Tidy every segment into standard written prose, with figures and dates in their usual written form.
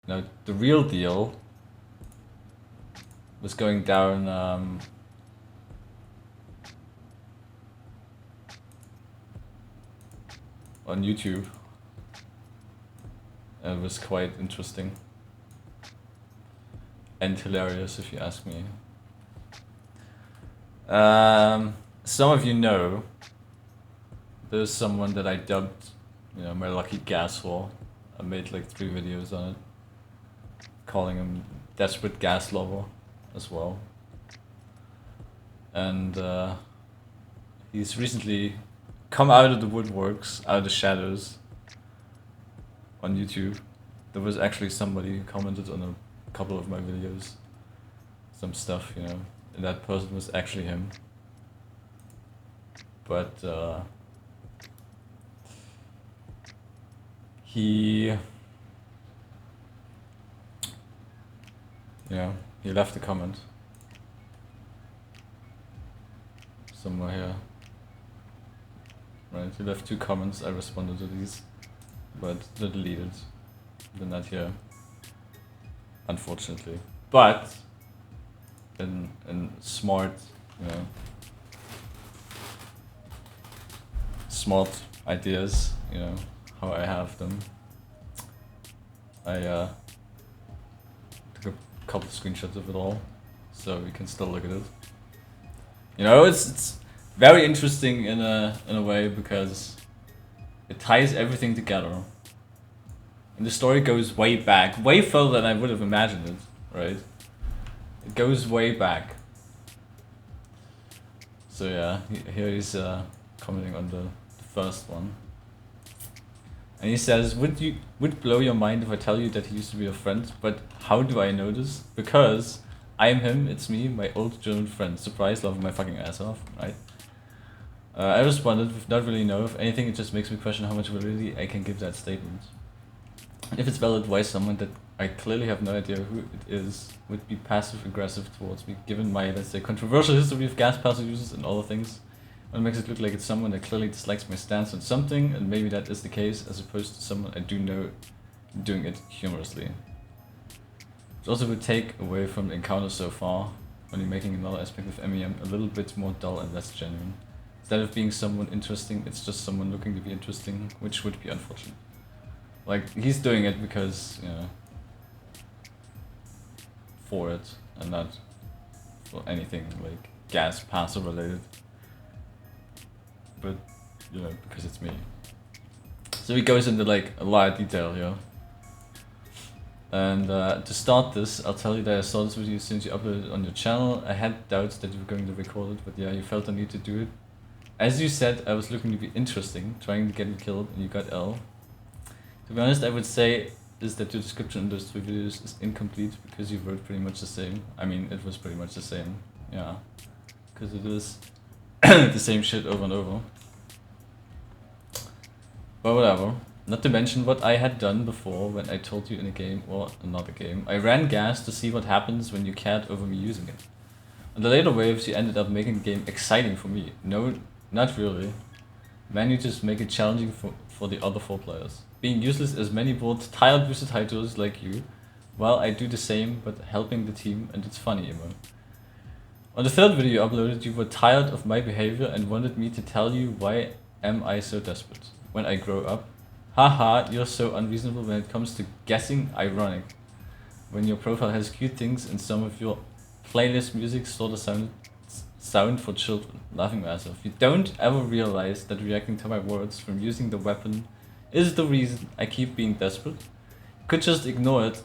know, the real deal was going down on YouTube. It was quite interesting and hilarious, if you ask me. Some of you know there's someone that I dubbed, you know, my lucky gas for. I made like 3 videos on it, calling him Desperate Gas Lover as well. And he's recently come out of the woodworks, out of the shadows on YouTube. There was actually somebody who commented on a couple of my videos, some stuff, you know, and that person was actually him. But he left a comment somewhere here. Right, he left 2 comments. I responded to these, but they're deleted. They're not here, unfortunately. But in smart, you know, smart ideas, you know, how I have them, I took a couple of screenshots of it all, so we can still look at it. You know, it's very interesting in a way, because it ties everything together. And the story goes way back, way further than I would have imagined it, right? It goes way back. So yeah, here he's commenting on the first one. And he says, would blow your mind if I tell you that he used to be a friend, but how do I know this? Because I'm him, it's me, my old German friend. Surprise, laughing my fucking ass off, right? I responded with not really know. If anything, it just makes me question how much validity I can give that statement. If it's valid, why someone that I clearly have no idea who it is would be passive-aggressive towards me, given my, let's say, controversial history of gas passive users and all the things. It makes it look like it's someone that clearly dislikes my stance on something, and maybe that is the case, as opposed to someone I do know doing it humorously. It also would take away from the encounter so far, only making another aspect of MEM a little bit more dull and less genuine. Instead of being someone interesting, it's just someone looking to be interesting, which would be unfortunate. Like, he's doing it because, you know, for it, and not for anything like gas passer related. But, you know, because it's me. So he goes into like a lot of detail here. And to start this, I'll tell you that I saw this video since you uploaded it on your channel. I had doubts that you were going to record it, but yeah, you felt the need to do it. As you said, I was looking to be interesting, trying to get me killed, and you got L. To be honest, I would say is that your description in those 3 videos is incomplete, because you wrote pretty much the same. I mean, it was pretty much the same, yeah. Because it is the same shit over and over. But whatever. Not to mention what I had done before when I told you in a game or another game. I ran gas to see what happens when you cared over me using it. On the later waves, you ended up making the game exciting for me. No, not really. Man, you just make it challenging for the other 4 players. Being useless as many bored, tired boosted hydros like you, while I do the same but helping the team, and it's funny, Emo. On the 3rd video you uploaded, you were tired of my behavior and wanted me to tell you why am I so desperate. When I grow up, haha, you're so unreasonable when it comes to guessing. Ironic. When your profile has cute things and some of your playlist music sort of sound for children. Laughing myself. You don't ever realize that reacting to my words from using the weapon is the reason I keep being desperate. Could just ignore it.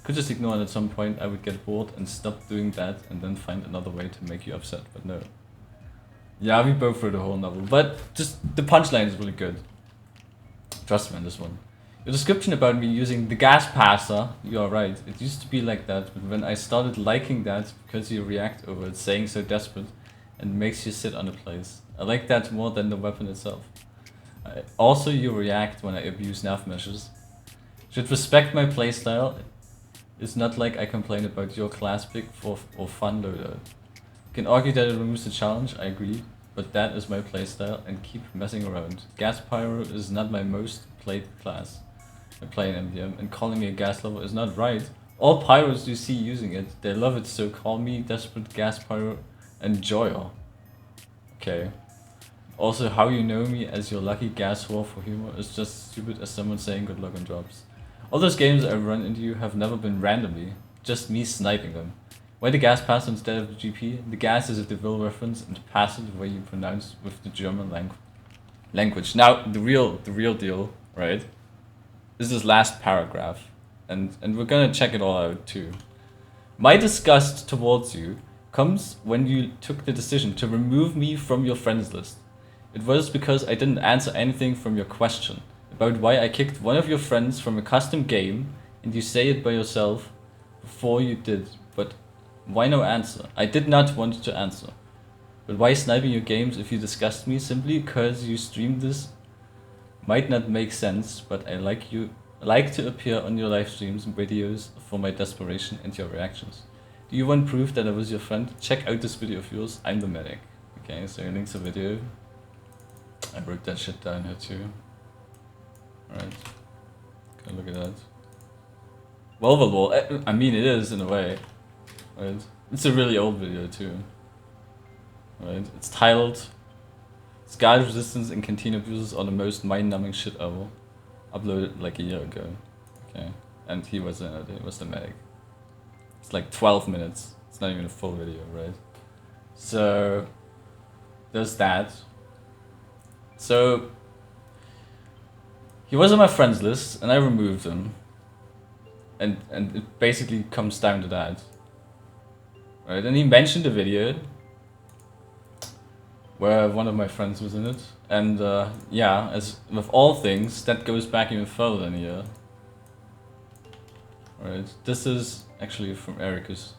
At some point I would get bored and stop doing that and then find another way to make you upset, but no. Yeah, we both wrote the whole novel, but just the punchline is really good. Trust me on this one. Your description about me using the gas passer, you are right. It used to be like that, but when I started liking that because you react over it saying so desperate and makes you sit on a place. I like that more than the weapon itself. Also, you react when I abuse nerf measures. Should respect my playstyle. It's not like I complain about your class pick or fun loadout. You can argue that it removes the challenge, I agree, but that is my playstyle and keep messing around. Gas Pyro is not my most played class. I play an MDM, and calling me a gas lover is not right. All pyros you see using it, they love it, so call me desperate gas pyro enjoyer. Okay. Also, how you know me as your lucky gas whore for humor is just stupid as someone saying good luck on drops. All those games I run into you have never been randomly, just me sniping them. Why the gas pass instead of the GP? The gas is a Deville reference and pass is the way you pronounce with the German language. Now, the real deal, right, is this last paragraph. And we're gonna check it all out too. My disgust towards you comes when you took the decision to remove me from your friends list. It was because I didn't answer anything from your question about why I kicked one of your friends from a custom game, and you say it by yourself before you did, but why no answer? I did not want to answer. But why sniping your games if you disgust me simply because you streamed this? Might not make sense, but I like to appear on your live streams and videos for my desperation and your reactions. Do you want proof that I was your friend? Check out this video of yours, I'm the medic. Okay, so links a video. I wrote that shit down here too. Alright. Okay, look at that. Well, I mean it is in a way. Right? It's a really old video too. Right? It's titled Sky Resistance and Canteen Abusers are the most mind-numbing shit ever. Uploaded like a year ago. Okay. And he was in it, he was the medic. It's like 12 minutes. It's not even a full video, right? So there's that. So he was on my friends list and I removed him. And it basically comes down to that. Right? And he mentioned a video where one of my friends was in it. And yeah, as with all things, that goes back even further than a year. Right? This is actually from Eric's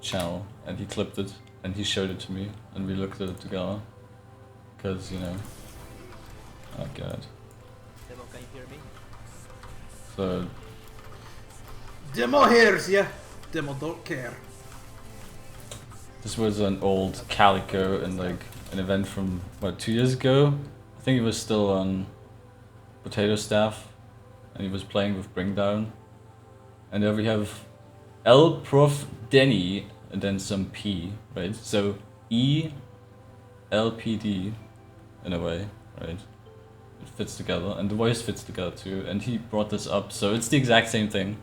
channel, and he clipped it and he showed it to me and we looked at it together. Because, you know, oh god. Demo, can you hear me? So Demo hears ya. Demo don't care. this was an old Calico and like an event from what, 2 years ago? I think he was still on Potato Staff and he was playing with Bring Down. And there we have L Prof Denny and then some P, right? So E L P D in a way, right? It fits together and the voice fits together too, and he brought this up, so it's the exact same thing.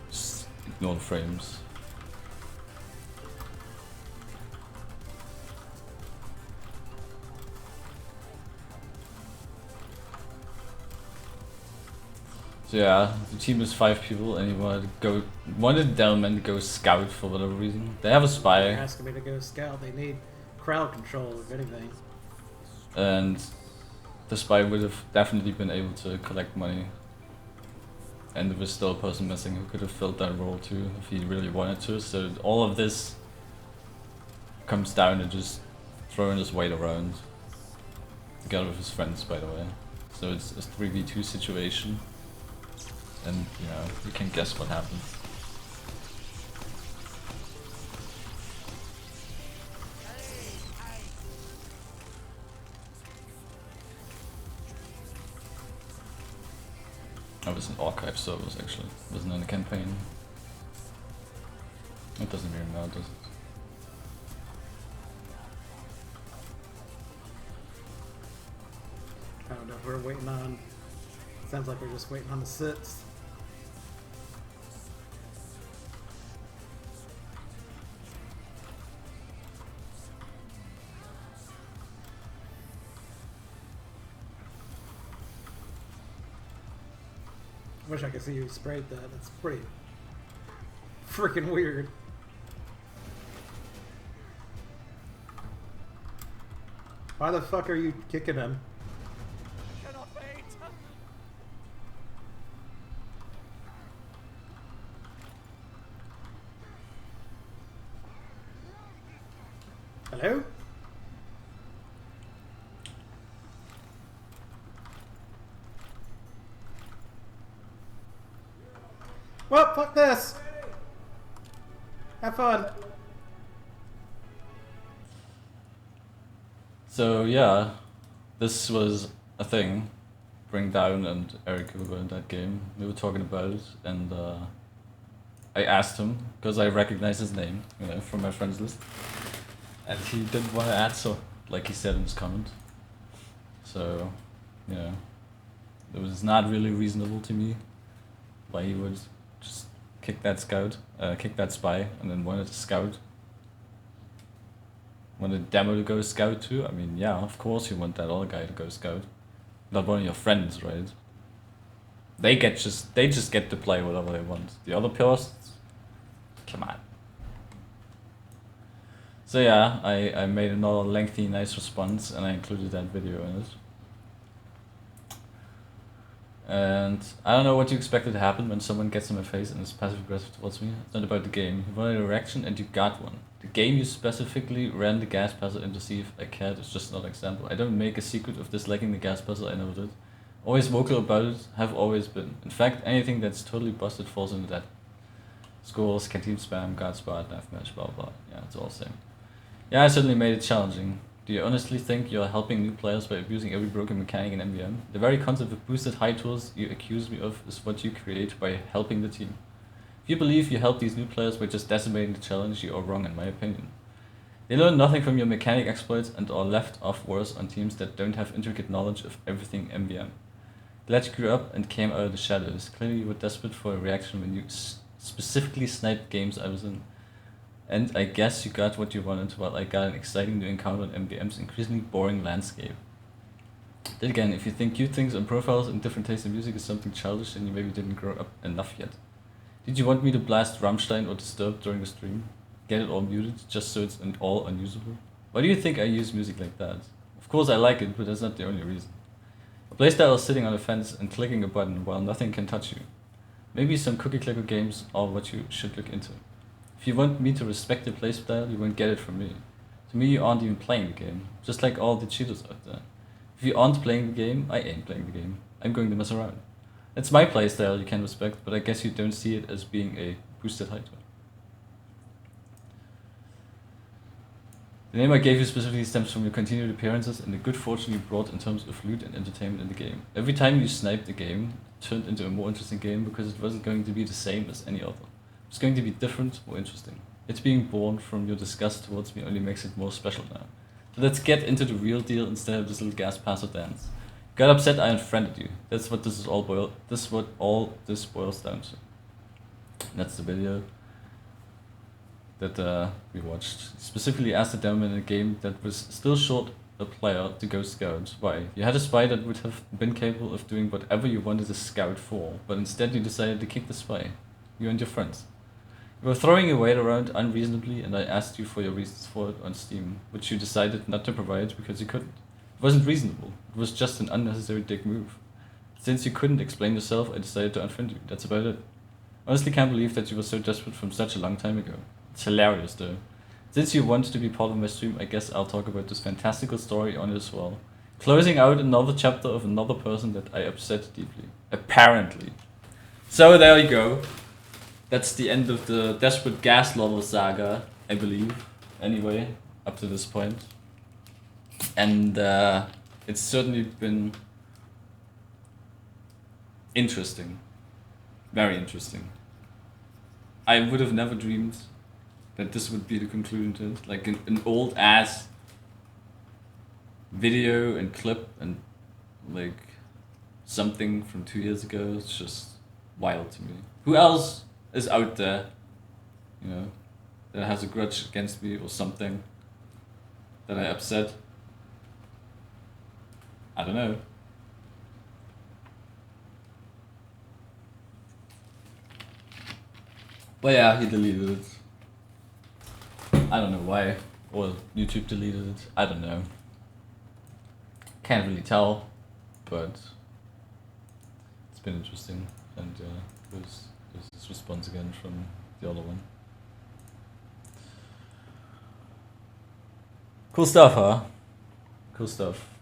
Just ignore the frames. So yeah, the team is 5 people and he wanted Delman to go scout for whatever reason. They have a spy. They're asking me to go scout. They need crowd control, if anything. And the spy would have definitely been able to collect money. And there was still a person missing who could have filled that role too if he really wanted to. So all of this comes down to just throwing his weight around. Together with his friends, by the way. So it's a 3v2 situation. And, you know, you can guess what happened. I was in archive servers actually, wasn't in a campaign. It doesn't really matter, does it? I don't know if we're waiting on. Sounds like we're just waiting on the 6th. I wish I could see you sprayed that. It's pretty freaking weird. Why the fuck are you kicking him? Cannot wait. Hello? Well, fuck this! Have fun. So yeah, this was a thing. Bring Down and Eric who were in that game. We were talking about it, and I asked him because I recognized his name, you know, from my friends list, and he didn't want to answer, like he said in his comment. So, you know, it was not really reasonable to me why he would just kick that spy, and then wanted to scout. Wanted Demo to go scout too. I mean, yeah, of course you want that other guy to go scout. Not one of your friends, right? They just get to play whatever they want. The other pillars, come on. So yeah, I made another lengthy, nice response, and I included that video in it. And I don't know what you expected to happen when someone gets in my face and is passive aggressive towards me. It's not about the game. You wanted a reaction and you got one. The game you specifically ran the gas puzzle in to see if I cared is just another example. I don't make a secret of disliking the gas puzzle, I never did. Always vocal about it, have always been. In fact, anything that's totally busted falls into that. Schools, canteen spam, god spot, knife match, blah blah. Yeah, it's all the same. Yeah, I certainly made it challenging. Do you honestly think you're helping new players by abusing every broken mechanic in MVM? The very concept of boosted high tools you accuse me of is what you create by helping the team. If you believe you help these new players by just decimating the challenge, you are wrong in my opinion. They learn nothing from your mechanic exploits and are left off worse on teams that don't have intricate knowledge of everything MVM. Glad you grew up and came out of the shadows. Clearly you were desperate for a reaction when you specifically sniped games I was in. And I guess you got what you wanted while I got an exciting new encounter on MVM's increasingly boring landscape. Then again, if you think cute things on profiles and different tastes in music is something childish, then you maybe didn't grow up enough yet. Did you want me to blast Rammstein or Disturbed during the stream? Get it all muted just so it's all unusable? Why do you think I use music like that? Of course I like it, but that's not the only reason. A playstyle is sitting on a fence and clicking a button while nothing can touch you. Maybe some cookie clicker games are what you should look into. If you want me to respect the playstyle, you won't get it from me. To me, you aren't even playing the game, just like all the cheaters out there. If you aren't playing the game, I ain't playing the game. I'm going to mess around. It's my playstyle you can respect, but I guess you don't see it as being a boosted high tool. The name I gave you specifically stems from your continued appearances and the good fortune you brought in terms of loot and entertainment in the game. Every time you sniped the game, it turned into a more interesting game because it wasn't going to be the same as any other. It's going to be different, more interesting. It's being born from your disgust towards me only makes it more special now. So let's get into the real deal instead of this little gas passer dance. Got upset I unfriended you. That's what this is all this boils down to. And that's the video that we watched. Specifically asked the demo in a game that was still short a player to go scout. Why? You had a spy that would have been capable of doing whatever you wanted to scout for, but instead you decided to kick the spy. You and your friends. You were throwing your weight around unreasonably, and I asked you for your reasons for it on Steam, which you decided not to provide because you couldn't. It wasn't reasonable, it was just an unnecessary dick move. Since you couldn't explain yourself, I decided to unfriend you, that's about it. Honestly can't believe that you were so desperate from such a long time ago. It's hilarious though. Since you want to be part of my stream, I guess I'll talk about this fantastical story on it as well. Closing out another chapter of another person that I upset deeply. Apparently. So there you go. That's the end of the Desperate Gas Level saga, I believe. Anyway, up to this point. And it's certainly been interesting. Very interesting. I would have never dreamed that this would be the conclusion to it. Like an old ass video and clip and like something from 2 years ago. It's just wild to me. Who else is out there, you know, that has a grudge against me or something that I upset? I don't know. But yeah, he deleted it. I don't know why. Or YouTube deleted it. I don't know. Can't really tell. But it's been interesting. And there's this response again from the other one. Cool stuff, huh? Cool stuff.